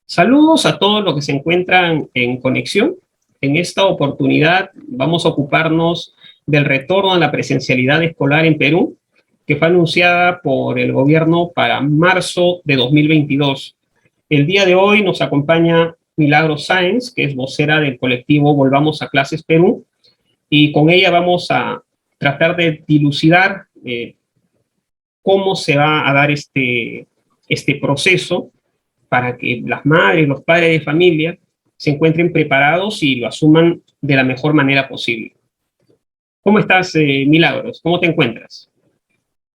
Saludos a todos los que se encuentran en conexión. En esta oportunidad vamos a ocuparnos del retorno a la presencialidad escolar en Perú, que fue anunciada por el gobierno para marzo de 2022. El día de hoy nos acompaña Milagros Sáenz, que es vocera del colectivo Volvamos a Clases Perú, y con ella vamos a tratar de dilucidar cómo se va a dar este proceso para que las madres, los padres de familia se encuentren preparados y lo asuman de la mejor manera posible. ¿Cómo estás, Milagros? ¿Cómo te encuentras?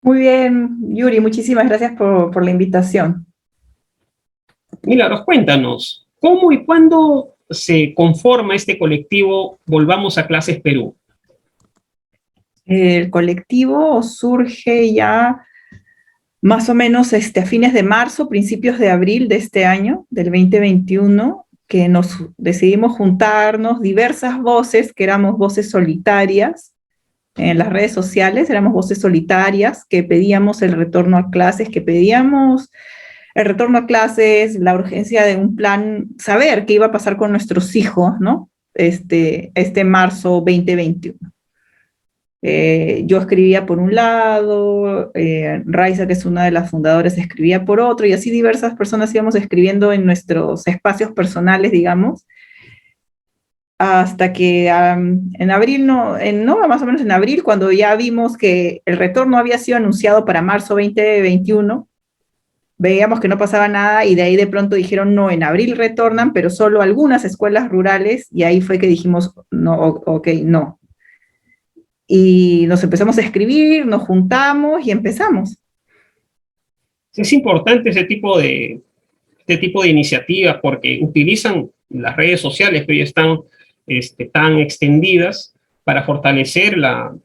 Muy bien, Yuri, muchísimas gracias por la invitación. Milagros, cuéntanos, ¿cómo y cuándo se conforma este colectivo Volvamos a Clases Perú? El colectivo surge ya más o menos a fines de marzo, principios de abril de este año, del 2021, que nos decidimos juntarnos diversas voces, que éramos voces solitarias en las redes sociales, éramos voces solitarias que pedíamos el retorno a clases, la urgencia de un plan, saber qué iba a pasar con nuestros hijos, ¿no? Este marzo 2021. Yo escribía por un lado, Raiza, que es una de las fundadoras, escribía por otro, y así diversas personas íbamos escribiendo en nuestros espacios personales, digamos, hasta que en abril, más o menos en abril, cuando ya vimos que el retorno había sido anunciado para marzo 2021, veíamos que no pasaba nada, y de ahí de pronto dijeron, no, en abril retornan, pero solo algunas escuelas rurales, y ahí fue que dijimos, no, ok, no. Y nos empezamos a escribir, nos juntamos y empezamos. Es importante este tipo de iniciativas porque utilizan las redes sociales que hoy están tan extendidas para fortalecer la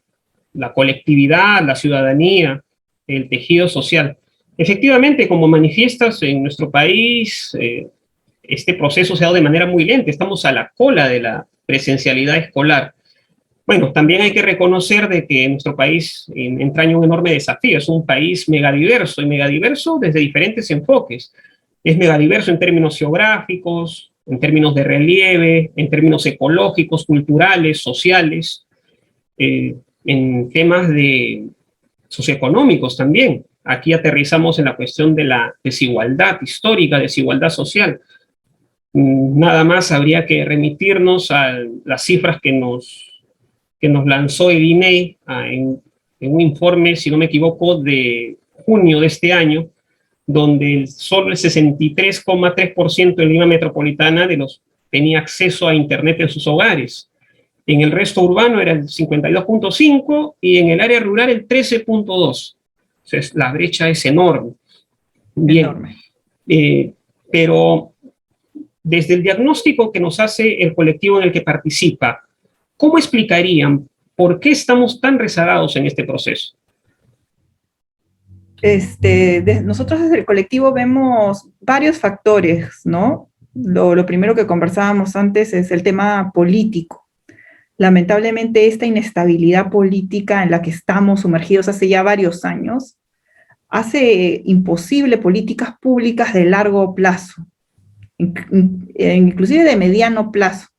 colectividad, la ciudadanía, el tejido social. Efectivamente, como manifiestas en nuestro país, este proceso se ha dado de manera muy lenta. Estamos a la cola de la presencialidad escolar. Bueno, también hay que reconocer de que nuestro país entraña un enorme desafío. Es un país megadiverso, y megadiverso desde diferentes enfoques. Es megadiverso en términos geográficos, en términos de relieve, en términos ecológicos, culturales, sociales, en temas socioeconómicos también. Aquí aterrizamos en la cuestión de la desigualdad histórica, desigualdad social. Nada más habría que remitirnos a las cifras que nos lanzó el INEI en un informe, si no me equivoco, de junio de este año, donde solo el 63,3% de Lima Metropolitana tenía acceso a Internet en sus hogares. En el resto urbano era el 52,5% y en el área rural el 13,2%. Entonces, la brecha es enorme. Bien, enorme. Pero desde el diagnóstico que nos hace el colectivo en el que participa, ¿cómo explicarían por qué estamos tan rezagados en este proceso? Nosotros desde el colectivo vemos varios factores, ¿no? Lo primero que conversábamos antes es el tema político. Lamentablemente, esta inestabilidad política en la que estamos sumergidos hace ya varios años hace imposible políticas públicas de largo plazo, inclusive de mediano plazo.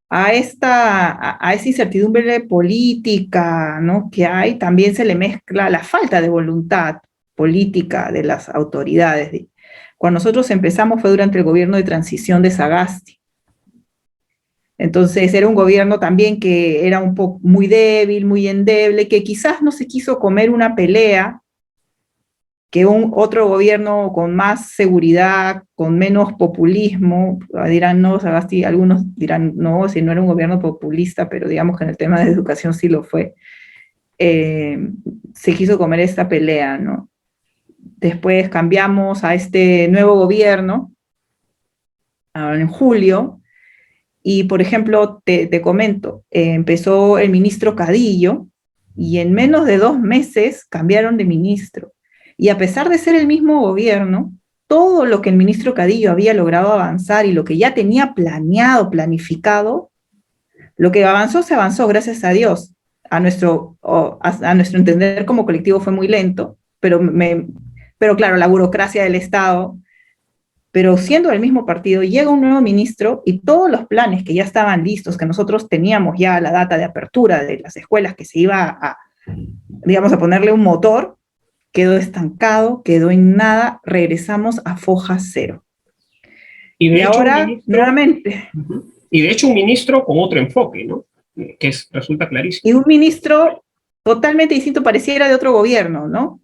A esa incertidumbre política, ¿no?, que hay, también se le mezcla la falta de voluntad política de las autoridades. Cuando nosotros empezamos fue durante el gobierno de transición de Sagasti. Entonces era un gobierno también que era un poco muy débil, muy endeble, que quizás no se quiso comer una pelea que otro gobierno con más seguridad, con menos populismo. Dirán no, Sagasti, algunos dirán no, si no era un gobierno populista, pero digamos que en el tema de educación sí lo fue. Se quiso comer esta pelea, ¿no? Después cambiamos a este nuevo gobierno, en julio, y por ejemplo, te comento, empezó el ministro Cadillo, y en menos de 2 meses cambiaron de ministro. Y a pesar de ser el mismo gobierno, todo lo que el ministro Cadillo había logrado avanzar y lo que ya tenía planeado, planificado, lo que avanzó, se avanzó, gracias a Dios. A nuestro entender como colectivo fue muy lento, pero claro, la burocracia del Estado pero siendo del mismo partido, llega un nuevo ministro y todos los planes que ya estaban listos, que nosotros teníamos ya la data de apertura de las escuelas, que se iba a, digamos, a ponerle un motor, quedó estancado, quedó en nada, regresamos a foja cero. Y de Y hecho, ahora, nuevamente. Y de hecho un ministro con otro enfoque, ¿no? Resulta clarísimo. Y un ministro totalmente distinto, pareciera de otro gobierno, ¿no?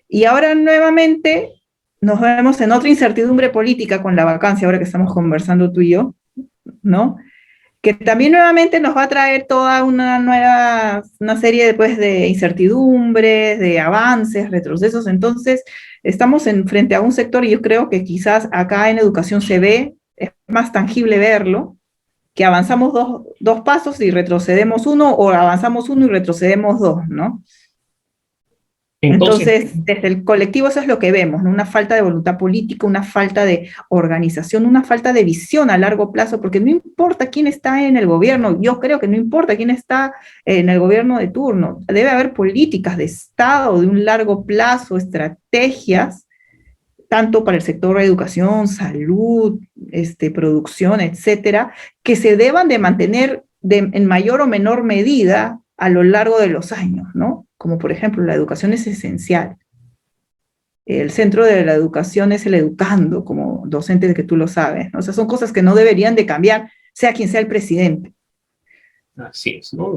Y ahora nuevamente nos vemos en otra incertidumbre política con la vacancia, ahora que estamos conversando tú y yo, ¿no? Que también nuevamente nos va a traer toda una serie después de incertidumbres, de avances, retrocesos. Entonces, estamos frente a un sector y yo creo que quizás acá en educación se ve, es más tangible verlo, que avanzamos dos pasos y retrocedemos uno, o avanzamos uno y retrocedemos dos, ¿no? Entonces, desde el colectivo eso es lo que vemos, ¿no? Una falta de voluntad política, una falta de organización, una falta de visión a largo plazo, porque no importa quién está en el gobierno, yo creo que no importa quién está en el gobierno de turno, debe haber políticas de Estado de un largo plazo, estrategias, tanto para el sector de educación, salud, producción, etcétera, que se deban de mantener en mayor o menor medida a lo largo de los años, ¿no? Como por ejemplo, la educación es esencial. El centro de la educación es el educando, como docente de que tú lo sabes, ¿no? O sea, son cosas que no deberían de cambiar, sea quien sea el presidente. Así es, ¿no?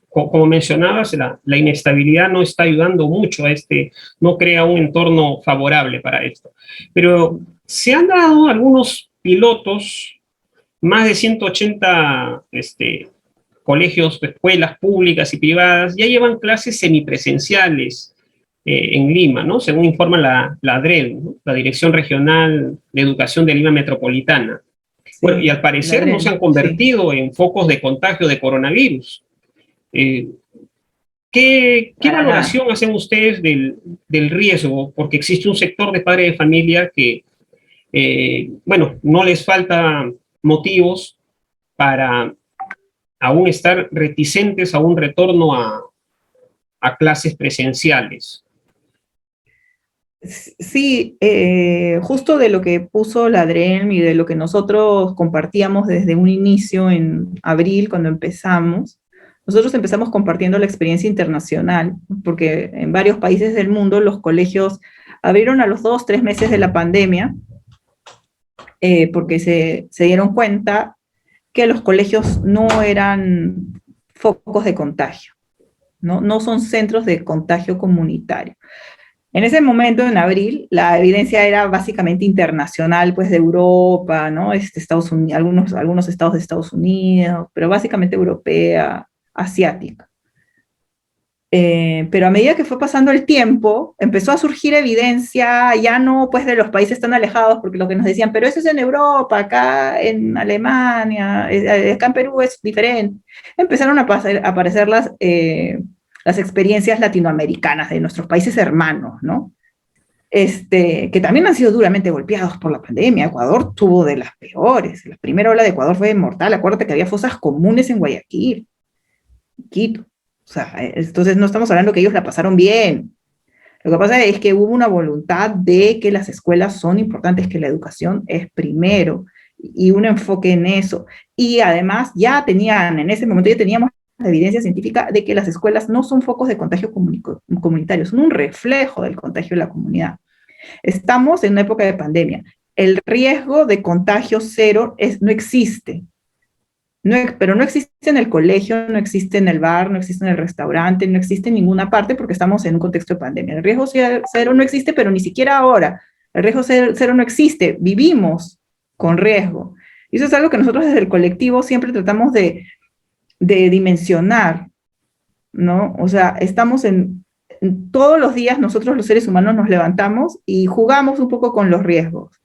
Como mencionabas, la inestabilidad no está ayudando mucho a no crea un entorno favorable para esto. Pero se han dado algunos pilotos, más de 180 colegios, escuelas públicas y privadas, ya llevan clases semipresenciales en Lima, ¿no? Según informa la DREL, ¿no? La Dirección Regional de Educación de Lima Metropolitana. Sí, bueno, y al parecer no se han convertido en focos de contagio de coronavirus. ¿Qué valoración hacen ustedes del riesgo? Porque existe un sector de padres de familia que, bueno, no les falta motivos para aún estar reticentes a un retorno a clases presenciales. Sí, justo de lo que puso la DREM y de lo que nosotros compartíamos desde un inicio en abril, cuando empezamos, nosotros empezamos compartiendo la experiencia internacional, porque en varios países del mundo los colegios abrieron a los 2, 3 meses de la pandemia, porque se dieron cuenta que los colegios no eran focos de contagio, no son centros de contagio comunitario. En ese momento, en abril, la evidencia era básicamente internacional, pues de Europa, ¿no? Estados Unidos, algunos estados de Estados Unidos, pero básicamente europea, asiática. Pero a medida que fue pasando el tiempo, empezó a surgir evidencia, ya no pues de los países tan alejados, porque lo que nos decían, pero eso es en Europa, acá en Alemania, acá en Perú es diferente. Empezaron a aparecer las experiencias latinoamericanas de nuestros países hermanos, ¿no? Que también han sido duramente golpeados por la pandemia. Ecuador tuvo de las peores. La primera ola de Ecuador fue mortal. Acuérdate que había fosas comunes en Guayaquil, Quito. O sea, entonces no estamos hablando que ellos la pasaron bien. Lo que pasa es que hubo una voluntad de que las escuelas son importantes, que la educación es primero, y un enfoque en eso. Y además en ese momento ya teníamos la evidencia científica de que las escuelas no son focos de contagio comunitario, son un reflejo del contagio de la comunidad. Estamos en una época de pandemia. El riesgo de contagio cero no existe. Pero no existe en el colegio, no existe en el bar, no existe en el restaurante, no existe en ninguna parte porque estamos en un contexto de pandemia. El riesgo cero no existe, pero ni siquiera ahora. El riesgo cero no existe, vivimos con riesgo. Y eso es algo que nosotros desde el colectivo siempre tratamos de dimensionar, ¿no? O sea, estamos todos los días nosotros los seres humanos nos levantamos y jugamos un poco con los riesgos.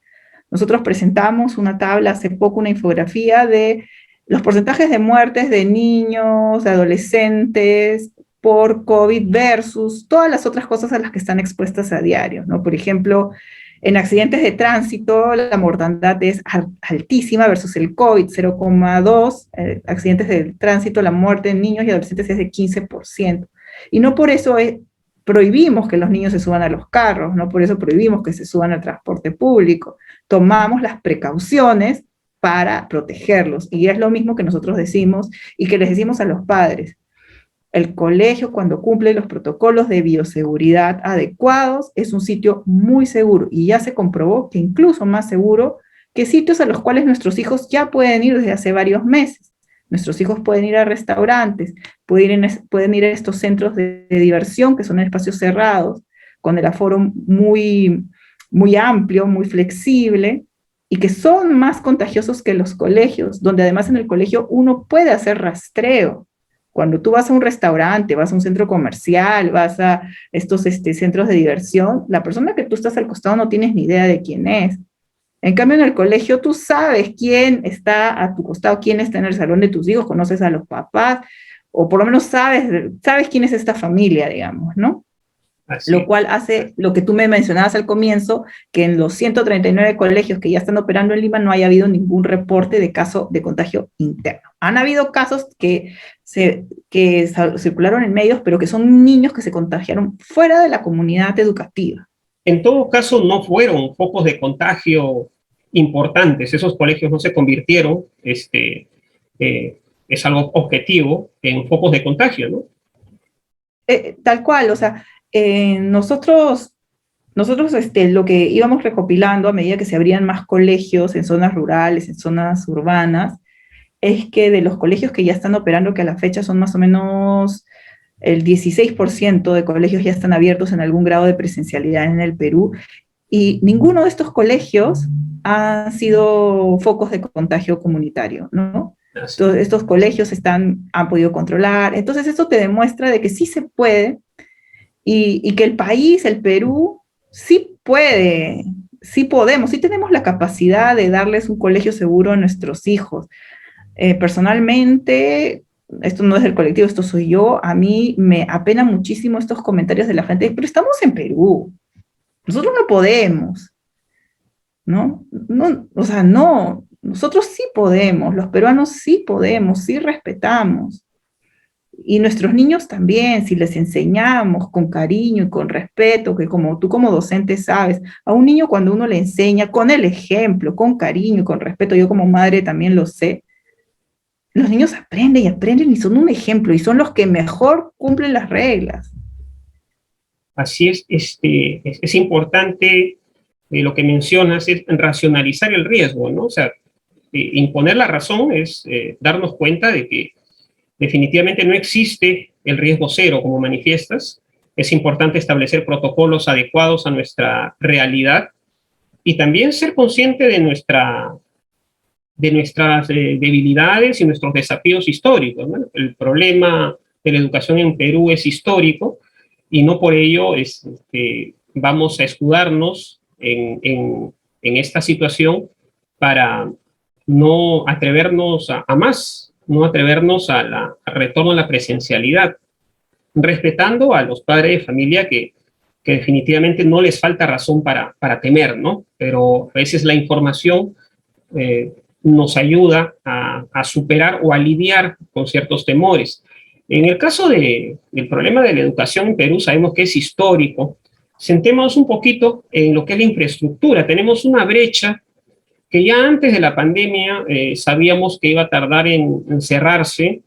Nosotros presentamos una tabla hace poco, una infografía de los porcentajes de muertes de niños, de adolescentes por COVID versus todas las otras cosas a las que están expuestas a diario, ¿no? Por ejemplo, en accidentes de tránsito la mortandad es altísima versus el COVID, 0,2, accidentes de tránsito, la muerte en niños y adolescentes es de 15%. Y no por eso prohibimos que los niños se suban a los carros, ¿no? Por eso prohibimos que se suban al transporte público. Tomamos las precauciones para protegerlos. Y es lo mismo que nosotros decimos y que les decimos a los padres. El colegio, cuando cumple los protocolos de bioseguridad adecuados, es un sitio muy seguro. Y ya se comprobó que incluso más seguro que sitios a los cuales nuestros hijos ya pueden ir desde hace varios meses. Nuestros hijos pueden ir a restaurantes, pueden ir a estos centros de diversión, que son espacios cerrados, con el aforo muy amplio, muy flexible, y que son más contagiosos que los colegios, donde además en el colegio uno puede hacer rastreo. Cuando tú vas a un restaurante, vas a un centro comercial, vas a estos centros de diversión, la persona que tú estás al costado no tienes ni idea de quién es. En cambio, en el colegio tú sabes quién está a tu costado, quién está en el salón de tus hijos, conoces a los papás, o por lo menos sabes quién es esta familia, digamos, ¿no? Así. Lo cual hace lo que tú me mencionabas al comienzo, que en los 139 colegios que ya están operando en Lima no haya habido ningún reporte de caso de contagio interno. Han habido casos que circularon en medios, pero que son niños que se contagiaron fuera de la comunidad educativa. En todo caso, no fueron focos de contagio importantes. Esos colegios no se convirtieron, es algo objetivo, en focos de contagio, ¿no? Tal cual, o sea, nosotros lo que íbamos recopilando a medida que se abrían más colegios en zonas rurales, en zonas urbanas, es que de los colegios que ya están operando, que a la fecha son más o menos el 16% de colegios ya están abiertos en algún grado de presencialidad en el Perú, y ninguno de estos colegios han sido focos de contagio comunitario, ¿no? Entonces, estos colegios han podido controlar. Entonces, esto te demuestra de que sí se puede y que el país, el Perú, sí puede, sí podemos, sí tenemos la capacidad de darles un colegio seguro a nuestros hijos. Personalmente, esto no es del colectivo, esto soy yo, a mí me apena muchísimo estos comentarios de la gente, pero estamos en Perú, nosotros no podemos, ¿no? No, o sea, no, nosotros sí podemos, los peruanos sí podemos, sí respetamos. Y nuestros niños también, si les enseñamos con cariño y con respeto, que como tú como docente sabes, a un niño cuando uno le enseña con el ejemplo, con cariño y con respeto, yo como madre también lo sé, los niños aprenden y aprenden y son un ejemplo y son los que mejor cumplen las reglas. Así es importante lo que mencionas, es racionalizar el riesgo, ¿no? O sea, imponer la razón es darnos cuenta de que definitivamente no existe el riesgo cero, como manifiestas. Es importante establecer protocolos adecuados a nuestra realidad y también ser consciente de nuestras debilidades y nuestros desafíos históricos, ¿no? El problema de la educación en Perú es histórico y no por ello vamos a escudarnos en esta situación para no atrevernos a más, no atrevernos al retorno a la presencialidad, respetando a los padres de familia que definitivamente no les falta razón para temer, ¿no? Pero a veces la información nos ayuda a superar o a lidiar con ciertos temores. En el caso del problema de la educación en Perú, sabemos que es histórico. Sentémonos un poquito en lo que es la infraestructura. Tenemos una brecha que ya antes de la pandemia sabíamos que iba a tardar en cerrarse,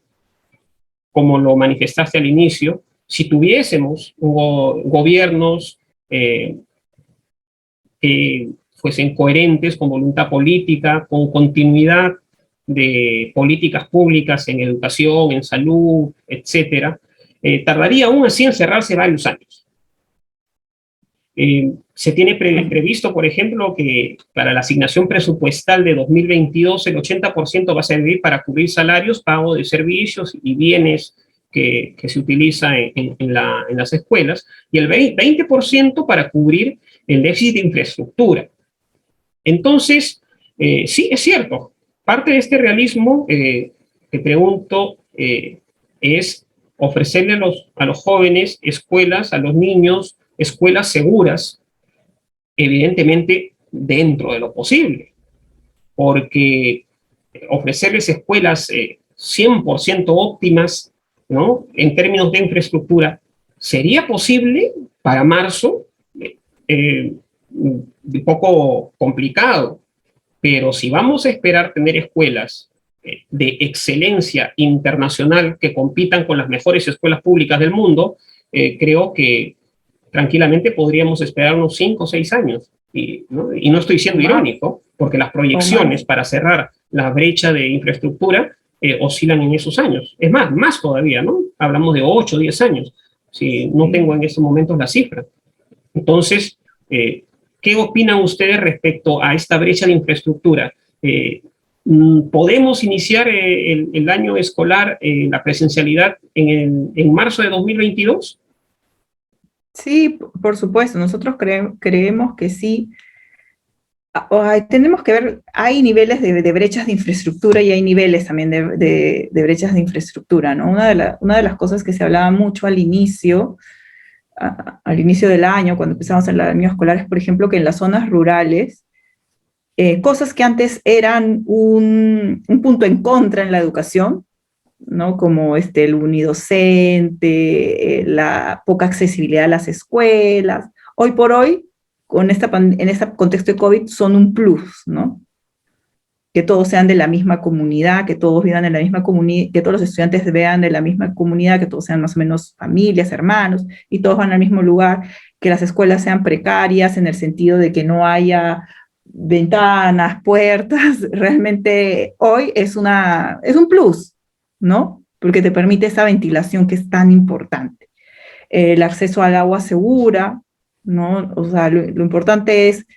como lo manifestaste al inicio, si tuviésemos gobiernos que fuesen coherentes, con voluntad política, con continuidad de políticas públicas en educación, en salud, etcétera, tardaría aún así en cerrarse varios años. Se tiene previsto, por ejemplo, que para la asignación presupuestal de 2022 el 80% va a servir para cubrir salarios, pago de servicios y bienes que se utiliza en las escuelas, y el 20% para cubrir el déficit de infraestructura. Entonces, sí, es cierto, parte de este realismo, te pregunto, es ofrecerle a los jóvenes escuelas, a los niños, escuelas seguras, evidentemente dentro de lo posible, porque ofrecerles escuelas 100% óptimas, ¿no? En términos de infraestructura, sería posible para marzo, un poco complicado, pero si vamos a esperar tener escuelas de excelencia internacional que compitan con las mejores escuelas públicas del mundo, creo que tranquilamente podríamos esperar unos 5 o 6 años. Y no estoy siendo irónico, porque las proyecciones para cerrar la brecha de infraestructura oscilan en esos años. Es más todavía, ¿no? Hablamos de 8 o 10 años, si no tengo en estos momentos la cifra. Entonces, ¿qué opinan ustedes respecto a esta brecha de infraestructura? ¿Podemos iniciar el año escolar, la presencialidad, en marzo de 2022? Sí, por supuesto, nosotros creemos que sí. Tenemos que ver, hay niveles de brechas de infraestructura y hay niveles también de brechas de infraestructura, ¿no? Una de las cosas que se hablaba mucho al inicio del año, cuando empezamos el año escolar, es, por ejemplo, que en las zonas rurales, cosas que antes eran un punto en contra en la educación, ¿no? Como el unidocente, la poca accesibilidad a las escuelas, hoy por hoy, en este contexto de COVID, son un plus, ¿no? Que todos sean de la misma comunidad, que todos vivan en la misma comunidad, que todos los estudiantes vean de la misma comunidad, que todos sean más o menos familias, hermanos, y todos van al mismo lugar, que las escuelas sean precarias en el sentido de que no haya ventanas, puertas. Realmente hoy es un plus, ¿no? Porque te permite esa ventilación que es tan importante. El acceso al agua segura, ¿no? O sea, lo importante es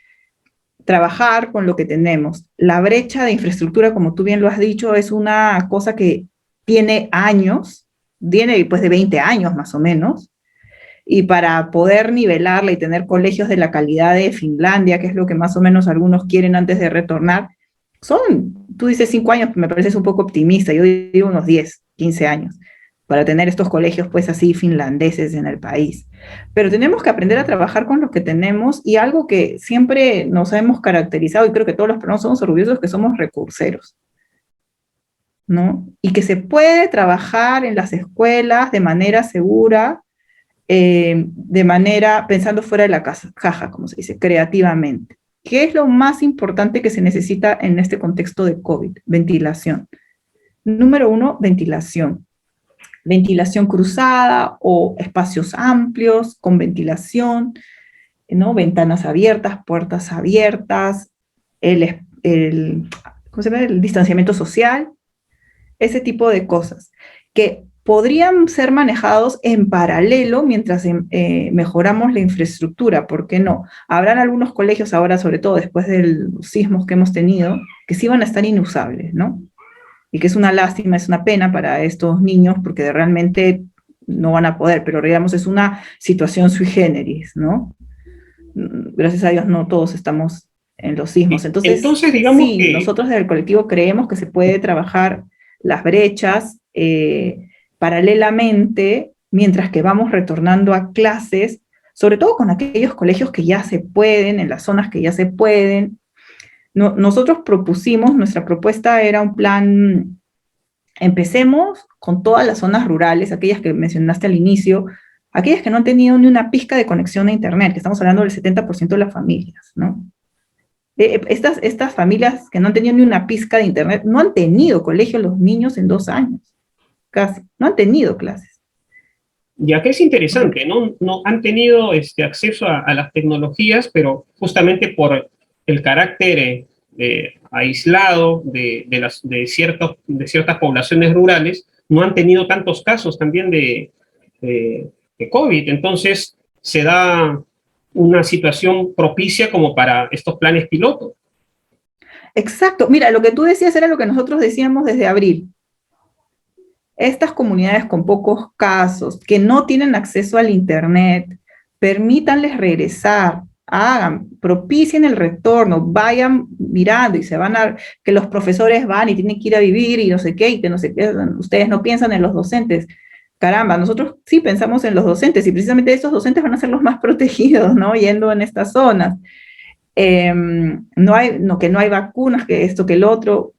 trabajar con lo que tenemos. La brecha de infraestructura, como tú bien lo has dicho, es una cosa que tiene años, tiene pues de 20 años más o menos, y para poder nivelarla y tener colegios de la calidad de Finlandia, que es lo que más o menos algunos quieren antes de retornar, tú dices 5 años, me pareces un poco optimista, yo digo unos 10, 15 años, para tener estos colegios pues así finlandeses en el país. Pero tenemos que aprender a trabajar con lo que tenemos, y algo que siempre nos hemos caracterizado, y creo que todos los peruanos somos orgullosos, que somos recurseros, ¿no? Y que se puede trabajar en las escuelas de manera segura, de manera pensando fuera de la caja, como se dice, creativamente. ¿Qué es lo más importante que se necesita en este contexto de COVID? Ventilación. Número 1, ventilación. Ventilación cruzada o espacios amplios con ventilación, ¿no? Ventanas abiertas, puertas abiertas, ¿cómo se llama? El distanciamiento social, ese tipo de cosas que podrían ser manejados en paralelo mientras mejoramos la infraestructura. ¿Por qué no? Habrán algunos colegios ahora, sobre todo después de los sismos que hemos tenido, que sí van a estar inusables, ¿no? Y que es una lástima, es una pena para estos niños, porque realmente no van a poder, pero digamos es una situación sui generis, ¿no? Gracias a Dios no todos estamos en los sismos. Entonces digamos sí, que nosotros desde el colectivo creemos que se puede trabajar las brechas paralelamente, mientras que vamos retornando a clases, sobre todo con aquellos colegios que ya se pueden, en las zonas que ya se pueden. Nosotros propusimos, nuestra propuesta era un plan, empecemos con todas las zonas rurales, aquellas que mencionaste al inicio, aquellas que no han tenido ni una pizca de conexión a Internet, que estamos hablando del 70% de las familias, ¿no? Estas familias que no han tenido ni una pizca de Internet, no han tenido colegio los niños en 2 años, casi, no han tenido clases. Ya que es interesante, no han tenido acceso a las tecnologías, pero justamente por el carácter aislado de ciertas poblaciones rurales, no han tenido tantos casos también de COVID. Entonces, se da una situación propicia como para estos planes piloto. Exacto. Mira, lo que tú decías era lo que nosotros decíamos desde abril. Estas comunidades con pocos casos, que no tienen acceso al Internet, permítanles regresar, propicien el retorno, vayan mirando, y que los profesores van y tienen que ir a vivir y no sé qué, y que no sé qué, ustedes no piensan en los docentes. Caramba, nosotros sí pensamos en los docentes, y precisamente estos docentes van a ser los más protegidos, ¿no? Yendo en estas zonas. Que no hay vacunas, que esto, que el otro.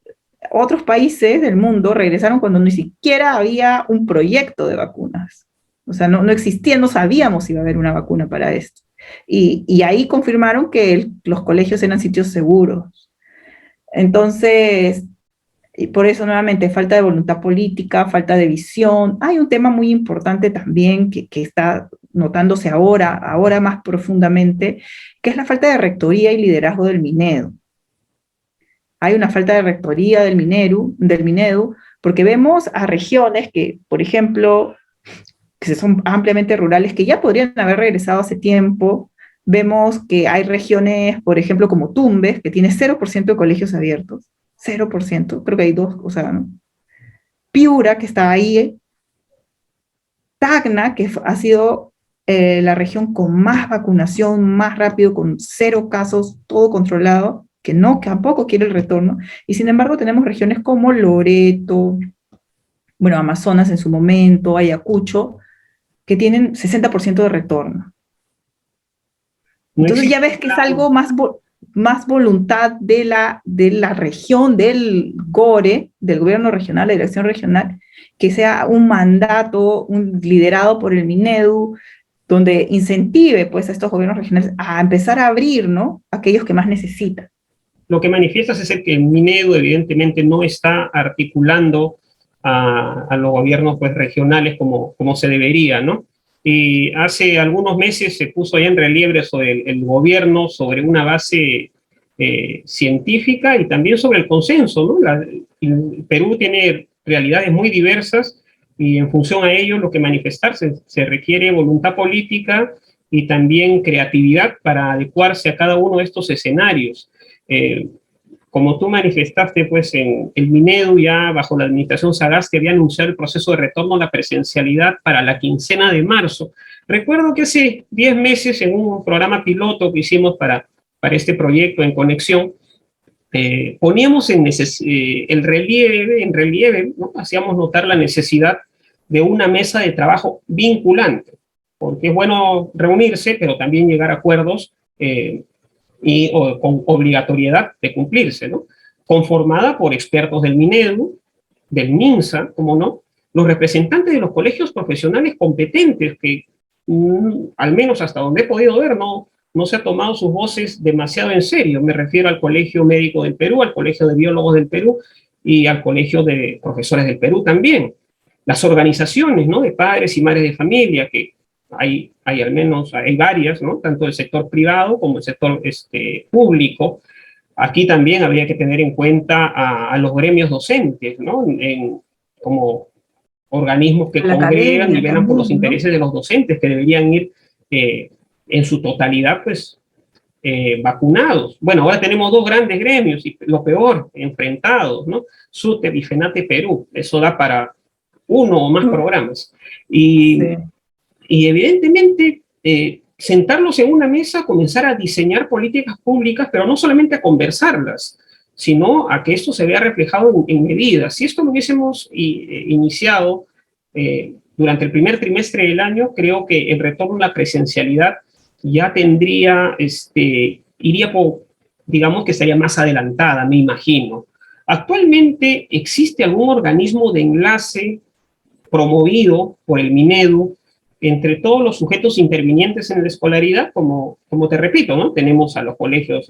Otros países del mundo regresaron cuando ni siquiera había un proyecto de vacunas, O sea, no existía, no sabíamos si iba a haber una vacuna para esto. Y ahí confirmaron que los colegios eran sitios seguros. Entonces, y por eso nuevamente, falta de voluntad política, falta de visión. Hay un tema muy importante también que está notándose ahora más profundamente, que es la falta de rectoría y liderazgo del Minedu. Hay una falta de rectoría del Minedu, porque vemos a regiones que, por ejemplo, que son ampliamente rurales, que ya podrían haber regresado hace tiempo. Vemos que hay regiones, por ejemplo, como Tumbes, que tiene 0% de colegios abiertos, 0%, creo que hay dos, o sea, ¿no? Piura, que está ahí, Tacna, que ha sido la región con más vacunación, más rápido, con 0 casos, todo controlado, que tampoco quiere el retorno, y sin embargo tenemos regiones como Loreto, bueno, Amazonas en su momento, Ayacucho, que tienen 60% de retorno. No Entonces ya existe, ves que es algo más voluntad de la región, del GORE, del gobierno regional, la dirección regional, que sea un mandato, liderado por el Minedu, donde incentive pues a estos gobiernos regionales a empezar a abrir, ¿no?, aquellos que más necesitan. lo que manifiestas es que el Minedu evidentemente no está articulando a los gobiernos pues, regionales como se debería, ¿no? Y hace algunos meses se puso ya en relieve sobre el gobierno, sobre una base científica y también sobre el consenso, ¿no? El Perú tiene realidades muy diversas y en función a ello lo que manifestarse se requiere voluntad política y también creatividad para adecuarse a cada uno de estos escenarios. Eh, Como tú manifestaste, pues en el Minedu ya bajo la administración Sagasti había anunciado el proceso de retorno a la presencialidad para la quincena de marzo. Recuerdo que hace 10 meses en un programa piloto que hicimos para este proyecto en Conexión, poníamos en relieve, ¿no? Hacíamos notar la necesidad de una mesa de trabajo vinculante, porque es bueno reunirse, pero también llegar a acuerdos con obligatoriedad de cumplirse, ¿no? Conformada por expertos del Minedu, del MINSA, como no, los representantes de los colegios profesionales competentes que, al menos hasta donde he podido ver, no se ha tomado sus voces demasiado en serio. Me refiero al Colegio Médico del Perú, al Colegio de Biólogos del Perú y al Colegio de Profesores del Perú también. Las organizaciones, ¿no?, de padres y madres de familia, que hay al menos, hay varias, ¿no?, tanto del sector privado como el sector público. Aquí también habría que tener en cuenta a los gremios docentes, ¿no?, como organismos que La congregan y academia velan por los también, ¿no? intereses de los docentes, que deberían ir en su totalidad, pues, vacunados. Bueno, ahora tenemos dos grandes gremios, y lo peor, enfrentados, ¿no? SUTEP y FENATE Perú. Eso da para uno o más programas. Sí. Y evidentemente, sentarlos en una mesa, comenzar a diseñar políticas públicas, pero no solamente a conversarlas, sino a que esto se vea reflejado en medidas. Si esto lo hubiésemos iniciado durante el primer trimestre del año, creo que el retorno a la presencialidad ya tendría, iría por, digamos que estaría más adelantada, me imagino. Actualmente existe algún organismo de enlace promovido por el Minedu entre todos los sujetos intervinientes en la escolaridad, como te repito, ¿no? Tenemos a los colegios,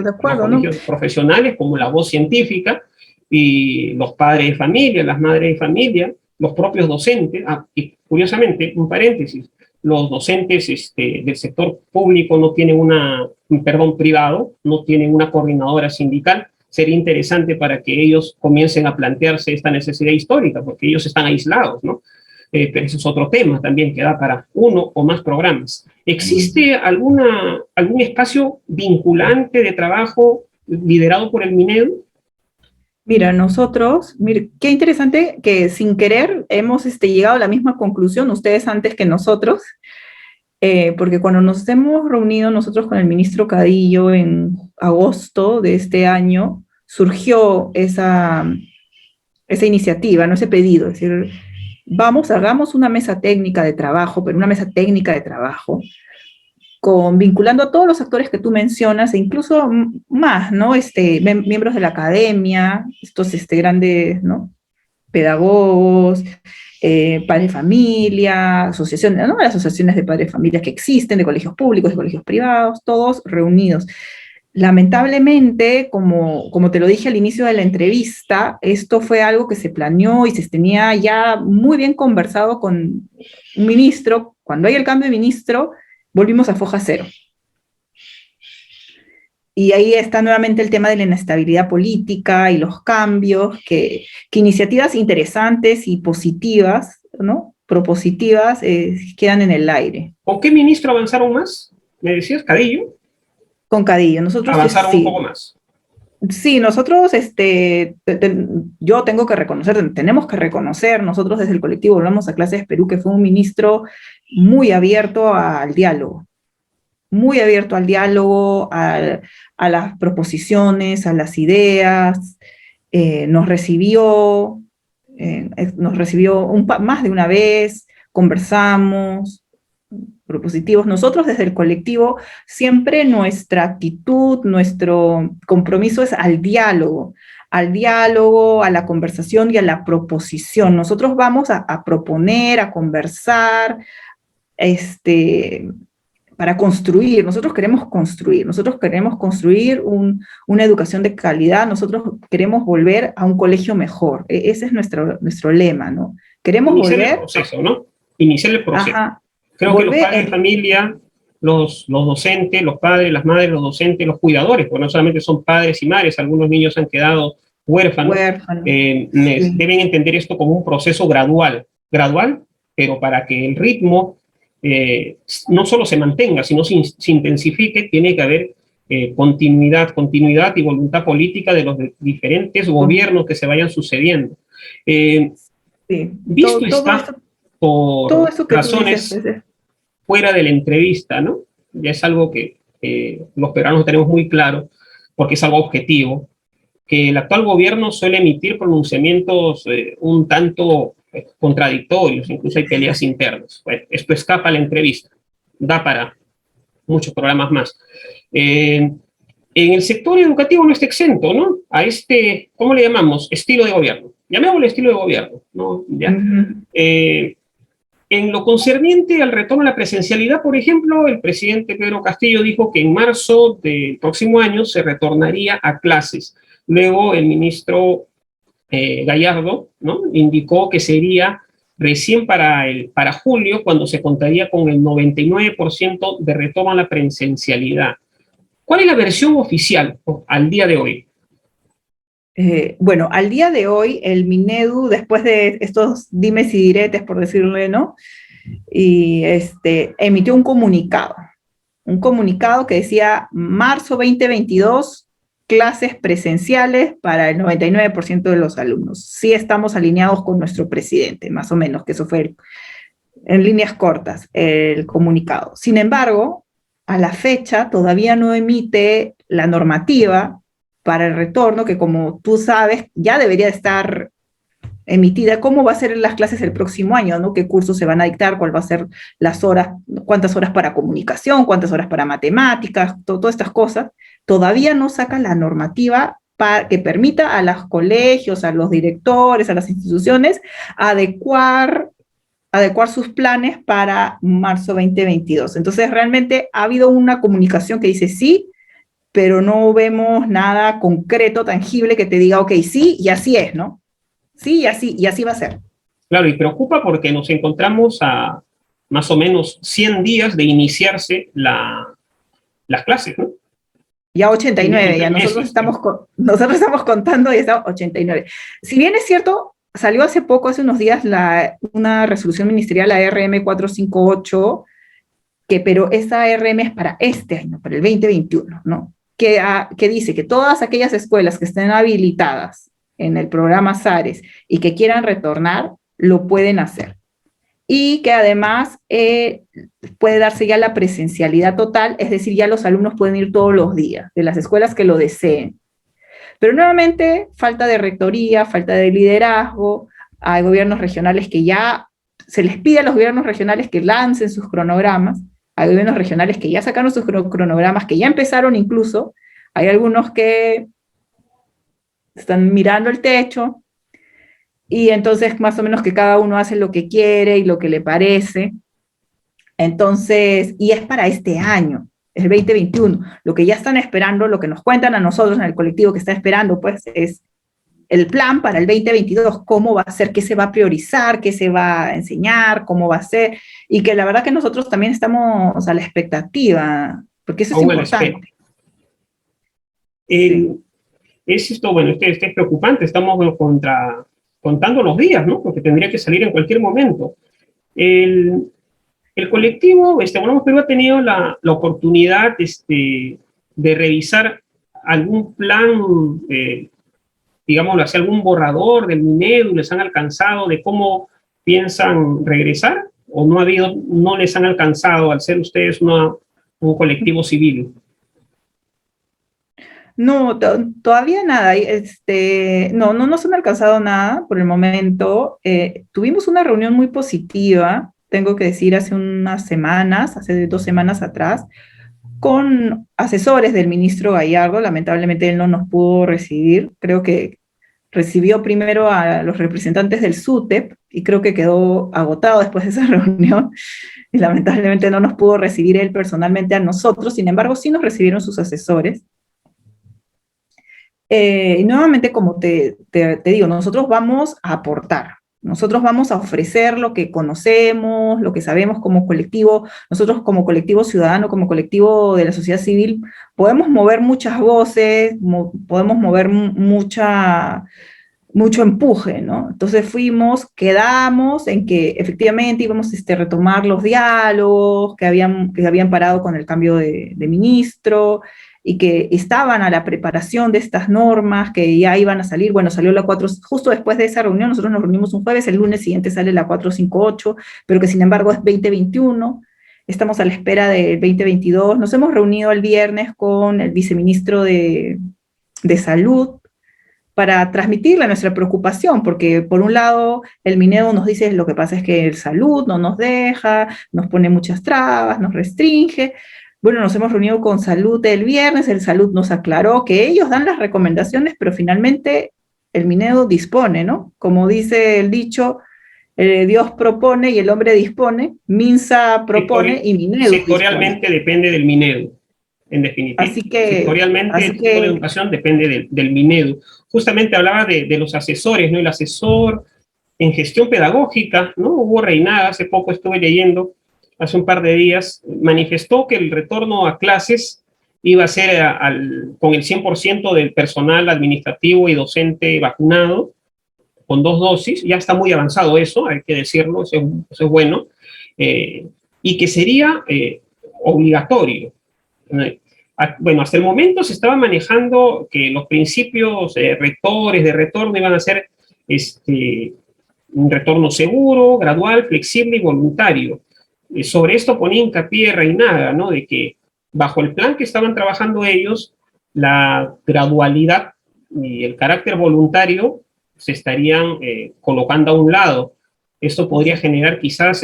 Acuerdo, ¿no? profesionales, como la voz científica, y los padres de familia, las madres de familia, los propios docentes. Y curiosamente, un paréntesis, los docentes del sector público no tienen privado, no tienen una coordinadora sindical. Sería interesante para que ellos comiencen a plantearse esta necesidad histórica, porque ellos están aislados, ¿no? Pero eso es otro tema también que da para uno o más programas. ¿Existe algún espacio vinculante de trabajo liderado por el Minedu? Mira, qué interesante que sin querer hemos llegado a la misma conclusión, ustedes antes que nosotros, porque cuando nos hemos reunido nosotros con el ministro Cadillo en agosto de este año, surgió esa iniciativa, ¿no?, ese pedido, es decir, hagamos una mesa técnica de trabajo, pero una mesa técnica de trabajo, vinculando a todos los actores que tú mencionas, e incluso más, ¿no?, miembros de la academia, estos grandes, ¿no?, pedagogos, padres de familia, asociaciones, ¿no? Las asociaciones de padres de familia que existen, de colegios públicos, de colegios privados, todos reunidos. Lamentablemente, como te lo dije al inicio de la entrevista, esto fue algo que se planeó y se tenía ya muy bien conversado con un ministro. Cuando hay el cambio de ministro, volvimos a foja cero. Y ahí está nuevamente el tema de la inestabilidad política y los cambios, que iniciativas interesantes y positivas, ¿no? Propositivas, quedan en el aire. ¿Con qué ministro avanzaron más? ¿Me decías, Cadillo? Con Cadillo. Nosotros avanzaron sí, un poco más. Sí, nosotros, yo tengo que reconocer, tenemos que reconocer, nosotros desde el colectivo Volvamos a Clases Perú, que fue un ministro muy abierto al diálogo, muy abierto al diálogo, a las proposiciones, a las ideas, nos recibió más de una vez, conversamos, propositivos. Nosotros desde el colectivo, siempre nuestra actitud, nuestro compromiso es al diálogo, a la conversación y a la proposición. Nosotros vamos a proponer, a conversar, para construir. Nosotros queremos construir una educación de calidad, nosotros queremos volver a un colegio mejor. Ese es nuestro lema, ¿no? Queremos Iniciar volver... el proceso, ¿no? Iniciar el proceso. Ajá, Creo que los padres de familia, los docentes, los padres, las madres, los docentes, los cuidadores, porque no solamente son padres y madres, algunos niños han quedado huérfanos, sí. Deben entender esto como un proceso gradual, pero para que el ritmo no solo se mantenga, sino se intensifique, tiene que haber continuidad y voluntad política de los diferentes gobiernos que se vayan sucediendo. Visto está, por razones fuera de la entrevista, ¿no? Ya es algo que los peruanos tenemos muy claro, porque es algo objetivo, que el actual gobierno suele emitir pronunciamientos un tanto contradictorios, incluso hay peleas internas. Bueno, esto escapa a la entrevista, da para muchos programas más. En el sector educativo no está exento, ¿no? A ¿cómo le llamamos? Estilo de gobierno. Llamémosle estilo de gobierno, ¿no? Ya. En lo concerniente al retorno a la presencialidad, por ejemplo, el presidente Pedro Castillo dijo que en marzo del próximo año se retornaría a clases. Luego el ministro Gallardo, ¿no?, indicó que sería recién para julio cuando se contaría con el 99% de retorno a la presencialidad. ¿Cuál es la versión oficial al día de hoy? Bueno, al día de hoy, el Minedu, después de estos dimes y diretes, por decirlo, ¿no?, y emitió un comunicado que decía marzo 2022, clases presenciales para el 99% de los alumnos. Sí estamos alineados con nuestro presidente, más o menos, que eso fue en líneas cortas el comunicado. Sin embargo, a la fecha todavía no emite la normativa para el retorno, que como tú sabes, ya debería estar emitida. ¿Cómo va a ser las clases el próximo año, ¿no? ¿Qué cursos se van a dictar? ¿Cuál va a ser las horas? ¿Cuántas horas para comunicación? ¿Cuántas horas para matemáticas? Todas estas cosas. Todavía no saca la normativa que permita a los colegios, a los directores, a las instituciones, adecuar sus planes para marzo 2022. Entonces, realmente ha habido una comunicación que dice sí, pero no vemos nada concreto, tangible, que te diga, ok, sí, y así es, ¿no? Sí, y así va a ser. Claro, y preocupa porque nos encontramos a más o menos 100 días de iniciarse las clases, ¿no? Ya 89, ya nosotros estamos contando y estamos 89. Si bien es cierto, salió hace unos días, una resolución ministerial, la RM 458, pero esa RM es para este año, para el 2021, ¿no? Que dice que todas aquellas escuelas que estén habilitadas en el programa SARES y que quieran retornar, lo pueden hacer. Y que además puede darse ya la presencialidad total, es decir, ya los alumnos pueden ir todos los días, de las escuelas que lo deseen. Pero nuevamente, falta de rectoría, falta de liderazgo, hay gobiernos regionales que ya, se les pide a los gobiernos regionales que lancen sus cronogramas, hay gobiernos regionales que ya sacaron sus cronogramas, que ya empezaron incluso, hay algunos que están mirando el techo, y entonces más o menos que cada uno hace lo que quiere y lo que le parece. Entonces, y es para este año, el 2021. Lo que ya están esperando, lo que nos cuentan a nosotros en el colectivo que está esperando, pues es el plan para el 2022, cómo va a ser, qué se va a priorizar, qué se va a enseñar, cómo va a ser, y que la verdad que nosotros también estamos a la expectativa, porque eso es Aún a la espera. importante. Sí. Es esto, bueno, este es preocupante, estamos bueno, contando los días, ¿no? Porque tendría que salir en cualquier momento. El, el colectivo, Volvamos Perú ha tenido la oportunidad de revisar algún plan, digámoslo así, algún borrador del Minedu, les han alcanzado de cómo piensan regresar, o no les han alcanzado al ser ustedes un colectivo civil. No, todavía nada. No se me ha alcanzado nada por el momento. Tuvimos una reunión muy positiva, tengo que decir, hace 2 semanas atrás, con asesores del ministro Gallardo. Lamentablemente él no nos pudo recibir. Creo que recibió primero a los representantes del SUTEP y creo que quedó agotado después de esa reunión y lamentablemente no nos pudo recibir él personalmente a nosotros. Sin embargo, sí nos recibieron sus asesores. Y nuevamente, como te digo, nosotros vamos a aportar, nosotros vamos a ofrecer lo que conocemos, lo que sabemos como colectivo. Nosotros como colectivo ciudadano, como colectivo de la sociedad civil, podemos mover muchas voces, podemos mover mucho empuje, ¿no? Entonces quedamos en que efectivamente íbamos a retomar los diálogos que habían parado con el cambio de ministro, y que estaban a la preparación de estas normas que ya iban a salir. Bueno, salió la 4, justo después de esa reunión, nosotros nos reunimos un jueves, el lunes siguiente sale la 458, pero que sin embargo es 2021, estamos a la espera del 2022. Nos hemos reunido el viernes con el viceministro de Salud, para transmitirle nuestra preocupación, porque por un lado el Minedu nos dice lo que pasa es que el salud no nos deja, nos pone muchas trabas, nos restringe. Bueno, nos hemos reunido con salud el viernes, el salud nos aclaró que ellos dan las recomendaciones, pero finalmente el Minedu dispone, ¿no? Como dice el dicho, Dios propone y el hombre dispone, Minsa propone y Minedu sectorialmente dispone. Depende del Minedu, en definitiva. Sectorialmente el tipo de educación depende del Minedu. Justamente hablaba de los asesores, ¿no? El asesor en gestión pedagógica, ¿no? Hugo Reinaga, hace poco estuve leyendo, hace un par de días, manifestó que el retorno a clases iba a ser con el 100% del personal administrativo y docente vacunado, con 2 dosis, ya está muy avanzado eso, hay que decirlo, eso es bueno, y que sería obligatorio. Bueno, hasta el momento se estaba manejando que los principios rectores de retorno iban a ser un retorno seguro, gradual, flexible y voluntario. Sobre esto ponía hincapié Reinaga, ¿no? De que bajo el plan que estaban trabajando ellos, la gradualidad y el carácter voluntario se estarían colocando a un lado. Esto podría generar quizás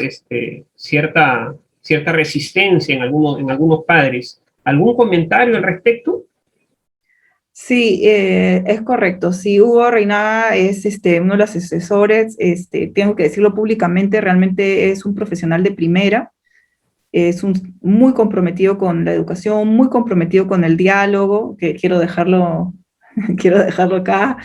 cierta resistencia en algunos padres. ¿Algún comentario al respecto? Sí, es correcto. Sí, Hugo Reinaga es uno de los asesores, tengo que decirlo públicamente, realmente es un profesional de primera, es muy comprometido con la educación, muy comprometido con el diálogo, que quiero dejarlo acá.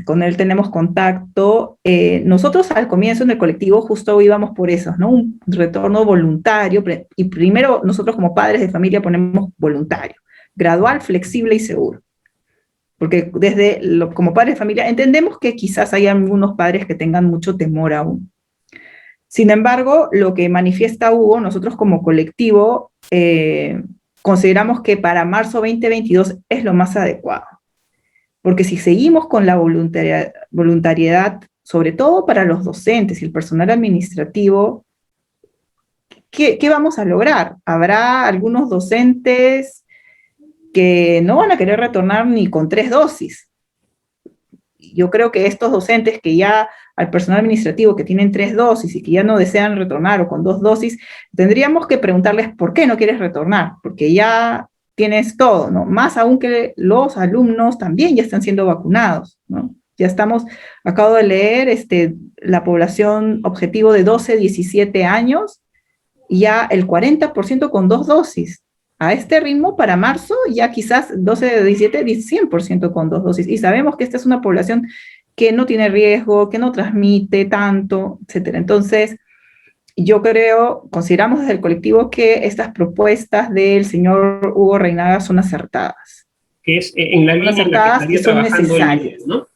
Con él tenemos contacto. Nosotros al comienzo en el colectivo justo íbamos por eso, ¿no? Un retorno voluntario, y primero nosotros como padres de familia ponemos voluntario, gradual, flexible y seguro. Porque como padres de familia entendemos que quizás hay algunos padres que tengan mucho temor aún. Sin embargo, lo que manifiesta Hugo, nosotros como colectivo consideramos que para marzo 2022 es lo más adecuado. Porque si seguimos con la voluntariedad, sobre todo para los docentes y el personal administrativo, ¿qué vamos a lograr? Habrá algunos docentes que no van a querer retornar ni con 3 dosis. Yo creo que estos docentes que ya, al personal administrativo que tienen 3 dosis y que ya no desean retornar o con 2 dosis, tendríamos que preguntarles por qué no quieres retornar, porque ya tienes todo, ¿no? Más aún que los alumnos también ya están siendo vacunados, ¿no? Ya estamos, acabo de leer, la población objetivo de 12, 17 años, y ya el 40% con 2 dosis. A este ritmo, para marzo, ya quizás 12 de 17, 100% con 2 dosis. Y sabemos que esta es una población que no tiene riesgo, que no transmite tanto, etcétera. Entonces, yo creo, consideramos desde el colectivo que estas propuestas del señor Hugo Reinaga son acertadas. Que es en la Son línea en la que acertadas y estaría son trabajando el MINED, necesarias. ¿no?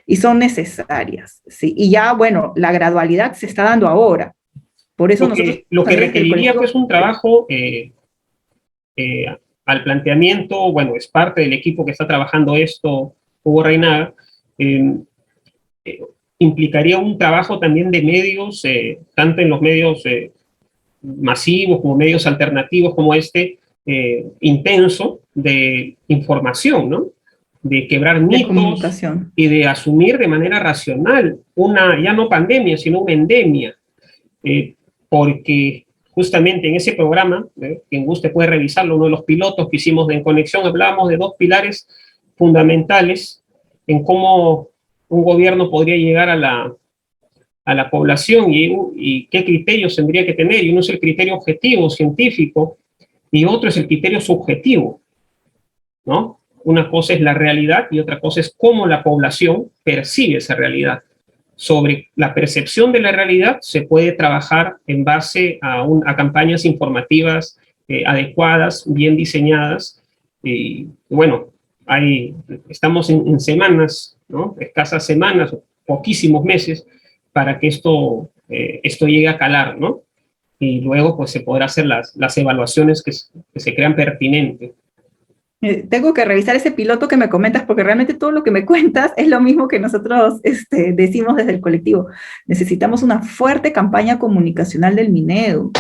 Y son necesarias, ¿sí? Y ya, bueno, la gradualidad se está dando ahora. Por eso nosotros Lo que también desde el requeriría colectivo... pues un trabajo eh, al planteamiento, bueno, es parte del equipo que está trabajando esto, Hugo Reinaga, eh, eh, implicaría un trabajo también de medios, tanto en los medios masivos como medios alternativos como este, intenso de información, ¿no? De quebrar de mitos comunicación. y de asumir de manera racional una, ya no pandemia, sino una endemia, porque justamente en ese programa, quien guste puede revisarlo, uno de los pilotos que hicimos de En Conexión, hablábamos de dos pilares fundamentales en cómo un gobierno podría llegar a la población y qué criterios tendría que tener. Y uno es el criterio objetivo, científico, y otro es el criterio subjetivo, ¿no? Una cosa es la realidad y otra cosa es cómo la población percibe esa realidad. Sobre la percepción de la realidad se puede trabajar en base a campañas informativas adecuadas, bien diseñadas. Y bueno, estamos en semanas, ¿no? Escasas semanas, poquísimos meses, para que esto llegue a calar, ¿no? Y luego pues se podrán hacer las evaluaciones que se crean pertinentes. Tengo que revisar ese piloto que me comentas, porque realmente todo lo que me cuentas es lo mismo que nosotros decimos desde el colectivo. Necesitamos una fuerte campaña comunicacional del Minedu,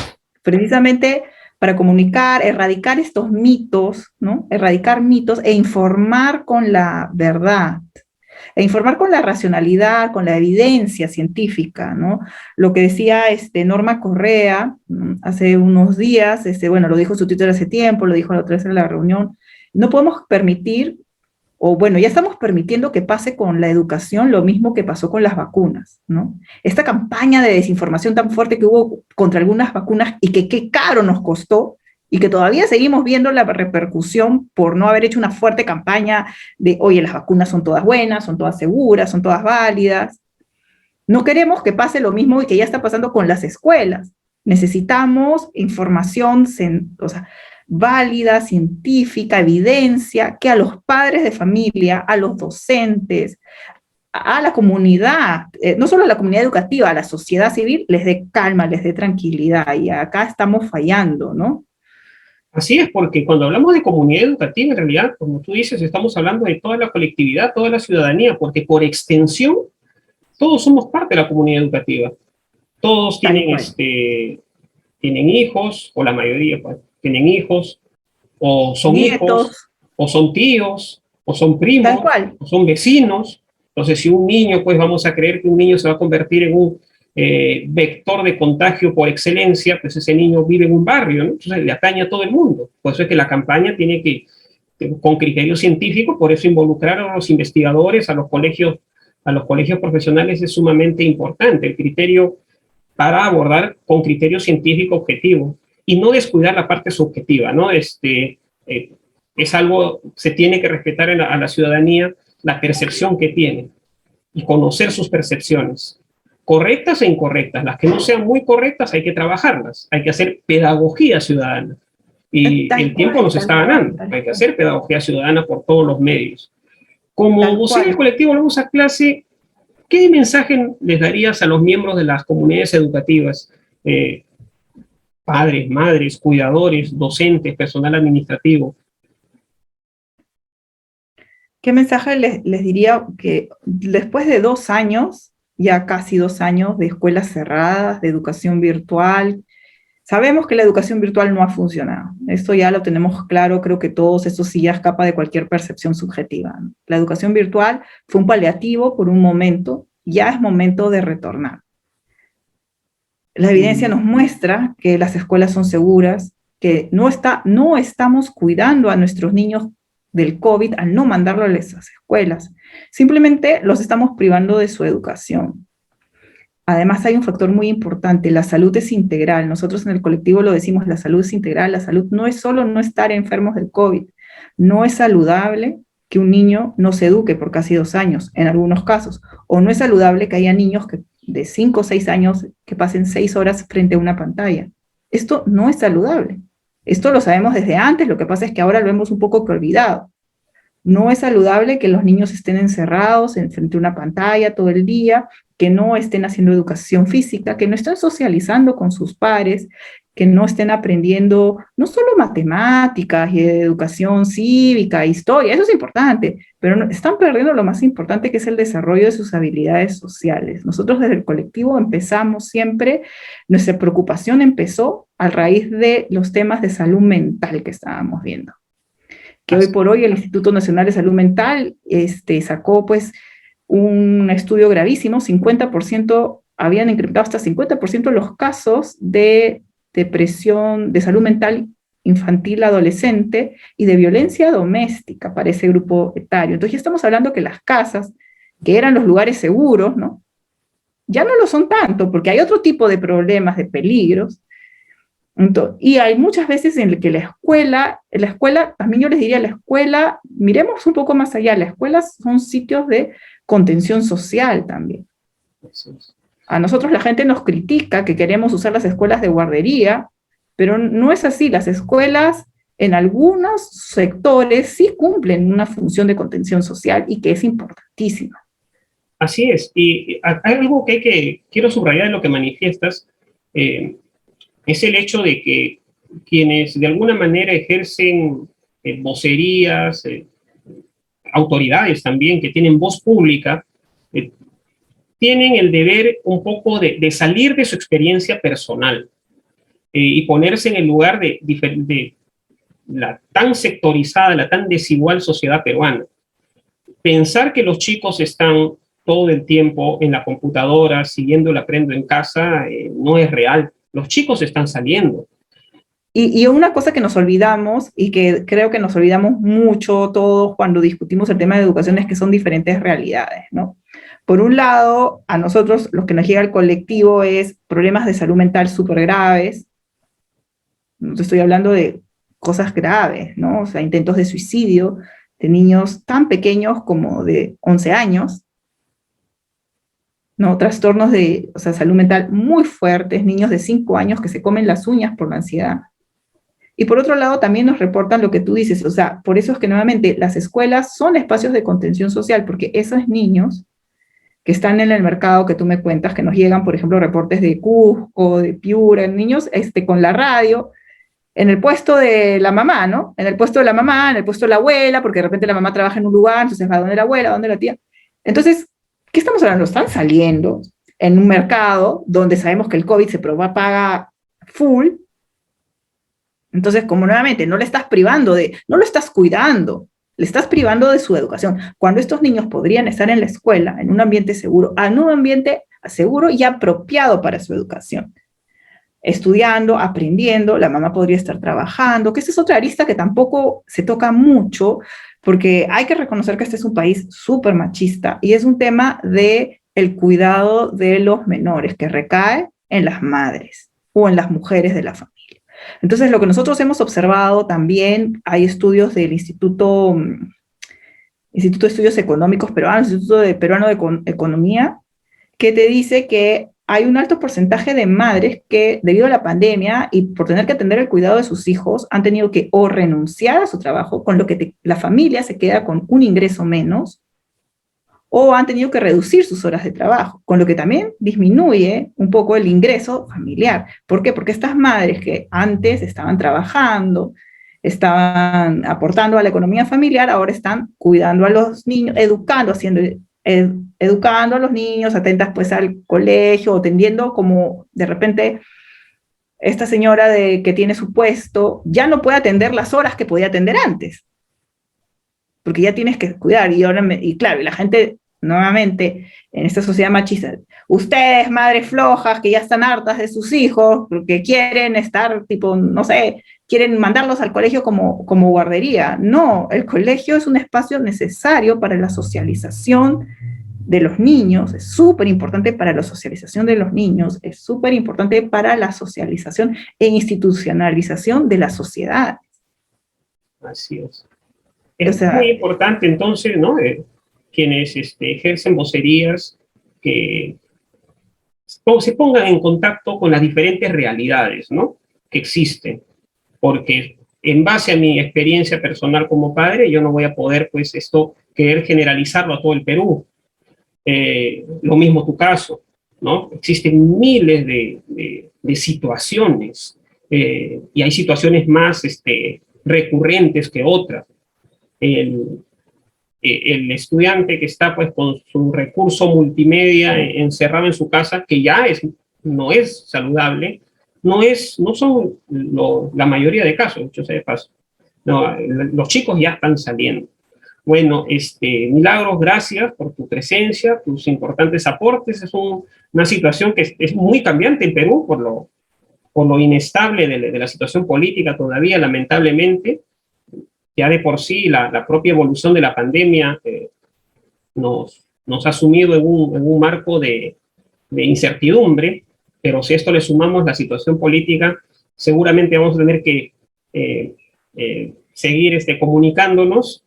precisamente para comunicar, erradicar estos mitos, ¿no? Erradicar mitos e informar con la verdad, e informar con la racionalidad, con la evidencia científica, ¿no? Lo que decía Norma Correa hace unos días, bueno, lo dijo su Twitter hace tiempo, lo dijo la otra vez en la reunión, no podemos permitir, o bueno, ya estamos permitiendo que pase con la educación lo mismo que pasó con las vacunas, ¿no? Esta campaña de desinformación tan fuerte que hubo contra algunas vacunas y que qué caro nos costó, y que todavía seguimos viendo la repercusión por no haber hecho una fuerte campaña de, oye, las vacunas son todas buenas, son todas seguras, son todas válidas. No queremos que pase lo mismo y que ya está pasando con las escuelas. Necesitamos información, o sea, válida, científica, evidencia, que a los padres de familia, a los docentes, a la comunidad, no solo a la comunidad educativa, a la sociedad civil, les dé calma, les dé tranquilidad. Y acá estamos fallando, ¿no? Así es, porque cuando hablamos de comunidad educativa, en realidad, como tú dices, estamos hablando de toda la colectividad, toda la ciudadanía, porque por extensión, todos somos parte de la comunidad educativa. Todos tienen hijos, o la mayoría pues, tienen hijos, Nietos, o son tíos, o son tal primos, cual. o son vecinos. Entonces, si un niño, pues vamos a creer que un niño se va a convertir en un vector de contagio por excelencia, pues ese niño vive en un barrio, ¿no? Entonces le atañe a todo el mundo. Por eso es que la campaña tiene con criterio científico, por eso involucrar a los investigadores, a los colegios profesionales es sumamente importante. El criterio para abordar con criterio científico objetivo y no descuidar la parte subjetiva, ¿no? Es algo, se tiene que respetar a la ciudadanía la percepción que tiene y conocer sus percepciones, correctas e incorrectas. Las que no sean muy correctas hay que trabajarlas, hay que hacer pedagogía ciudadana. Y el tiempo nos está ganando, hay que hacer pedagogía ciudadana por todos los medios. Como vocero del colectivo Vamos a Clase, ¿qué mensaje les darías a los miembros de las comunidades educativas? Padres, madres, cuidadores, docentes, personal administrativo. ¿Qué mensaje les diría? Que después de 2 años, ya casi 2 años de escuelas cerradas, de educación virtual, sabemos que la educación virtual no ha funcionado. Esto ya lo tenemos claro, creo que todos, eso sí ya escapa de cualquier percepción subjetiva, ¿no? La educación virtual fue un paliativo por un momento, ya es momento de retornar. La evidencia nos muestra que las escuelas son seguras, que no estamos cuidando a nuestros niños del COVID al no mandarlo a las escuelas. Simplemente los estamos privando de su educación. Además hay un factor muy importante, la salud es integral. Nosotros en el colectivo lo decimos, la salud es integral, la salud no es solo no estar enfermos del COVID. No es saludable que un niño no se eduque por casi 2 años, en algunos casos, o no es saludable que haya niños de 5 o 6 años que pasen 6 horas frente a una pantalla. Esto no es saludable. Esto lo sabemos desde antes, lo que pasa es que ahora lo hemos un poco que olvidado. No es saludable que los niños estén encerrados frente a una pantalla todo el día, que no estén haciendo educación física, que no estén socializando con sus pares, que no estén aprendiendo no solo matemáticas y educación cívica, historia, eso es importante, pero están perdiendo lo más importante, que es el desarrollo de sus habilidades sociales. Nosotros desde el colectivo empezamos siempre, nuestra preocupación empezó a raíz de los temas de salud mental que estábamos viendo. Que hoy por hoy el Instituto Nacional de Salud Mental sacó pues un estudio gravísimo, 50%, habían incrementado hasta 50% los casos de depresión, de salud mental infantil, adolescente y de violencia doméstica para ese grupo etario. Entonces ya estamos hablando que las casas, que eran los lugares seguros, ¿no? Ya no lo son tanto, porque hay otro tipo de problemas, de peligros. Entonces, y hay muchas veces en que la escuela, también yo les diría, la escuela, miremos un poco más allá, las escuelas son sitios de contención social también. A nosotros la gente nos critica que queremos usar las escuelas de guardería, pero no es así. Las escuelas en algunos sectores sí cumplen una función de contención social y que es importantísima. Así es. Y hay algo que quiero subrayar en lo que manifiestas, es el hecho de que quienes de alguna manera ejercen vocerías, autoridades también que tienen voz pública, tienen el deber un poco de salir de su experiencia personal y ponerse en el lugar de la tan sectorizada, la tan desigual sociedad peruana. Pensar que los chicos están todo el tiempo en la computadora, siguiendo el aprendo en casa, no es real. Los chicos están saliendo. Y una cosa que nos olvidamos, y que creo que nos olvidamos mucho todos cuando discutimos el tema de educación, es que son diferentes realidades, ¿no? Por un lado, a nosotros, los que nos llega al colectivo, es problemas de salud mental súper graves. No te estoy hablando de cosas graves, ¿no? O sea, intentos de suicidio de niños tan pequeños como de 11 años, ¿no? Trastornos de salud mental muy fuertes, niños de 5 años que se comen las uñas por la ansiedad. Y por otro lado, también nos reportan lo que tú dices, o sea, por eso es que nuevamente las escuelas son espacios de contención social, porque esos niños que están en el mercado que tú me cuentas, que nos llegan, por ejemplo, reportes de Cusco, de Piura, niños con la radio, en el puesto de la mamá, ¿no? En el puesto de la mamá, en el puesto de la abuela, porque de repente la mamá trabaja en un lugar, entonces va donde la abuela, donde la tía. Entonces, ¿qué estamos hablando? Están saliendo en un mercado donde sabemos que el COVID se propaga full. Entonces, como nuevamente, no le estás privando no lo estás cuidando, le estás privando de su educación. Cuando estos niños podrían estar en la escuela, en un ambiente seguro, en un ambiente seguro y apropiado para su educación. Estudiando, aprendiendo, la mamá podría estar trabajando, que esa es otra arista que tampoco se toca mucho, porque hay que reconocer que este es un país súper machista y es un tema de el cuidado de los menores que recae en las madres o en las mujeres de la familia. Entonces, lo que nosotros hemos observado también, hay estudios del Instituto de Estudios Económicos Peruano, Instituto Peruano de Economía, que te dice que hay un alto porcentaje de madres que, debido a la pandemia y por tener que atender el cuidado de sus hijos, han tenido que o renunciar a su trabajo, con lo que la familia se queda con un ingreso menos, o han tenido que reducir sus horas de trabajo, con lo que también disminuye un poco el ingreso familiar. ¿Por qué? Porque estas madres que antes estaban trabajando, estaban aportando a la economía familiar, ahora están cuidando a los niños, educando a los niños, atentas pues al colegio, atendiendo como de repente esta señora que tiene su puesto, ya no puede atender las horas que podía atender antes, porque ya tienes que cuidar, y claro, y la gente, nuevamente, en esta sociedad machista, ustedes, madres flojas, que ya están hartas de sus hijos, porque quieren estar, tipo, no sé, quieren mandarlos al colegio como guardería. No, el colegio es un espacio necesario para la socialización de los niños, es súper importante para la socialización de los niños, es súper importante para la socialización e institucionalización de la sociedad. Así es. Es muy importante entonces, ¿no? Quienes ejercen vocerías que se pongan en contacto con las diferentes realidades, ¿no?, que existen, porque en base a mi experiencia personal como padre, yo no voy a poder, pues, querer generalizarlo a todo el Perú. Lo mismo tu caso, ¿no? Existen miles de situaciones, y hay situaciones más recurrentes que otras. El estudiante que está, pues, con su recurso multimedia encerrado en su casa, que ya no es saludable, no son la mayoría de casos, dicho sea de paso. No, los chicos ya están saliendo. Bueno, Milagros, gracias por tu presencia, tus importantes aportes. Es una situación que es muy cambiante en Perú por lo inestable de la situación política todavía, lamentablemente. Ya de por sí la propia evolución de la pandemia nos ha sumido en un marco de incertidumbre, pero si a esto le sumamos la situación política, seguramente vamos a tener que seguir comunicándonos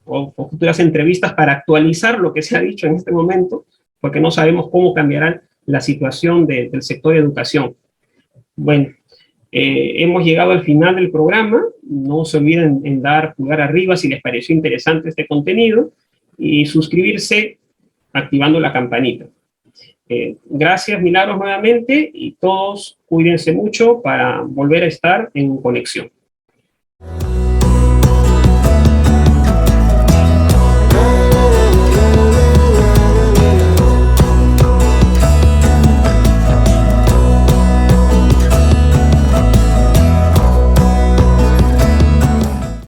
o futuras entrevistas para actualizar lo que se ha dicho en este momento, porque no sabemos cómo cambiará la situación del sector de educación. Bueno, hemos llegado al final del programa. No se olviden en dar pulgar arriba si les pareció interesante este contenido y suscribirse activando la campanita. Gracias, Milagros, nuevamente, y todos cuídense mucho para volver a estar en conexión.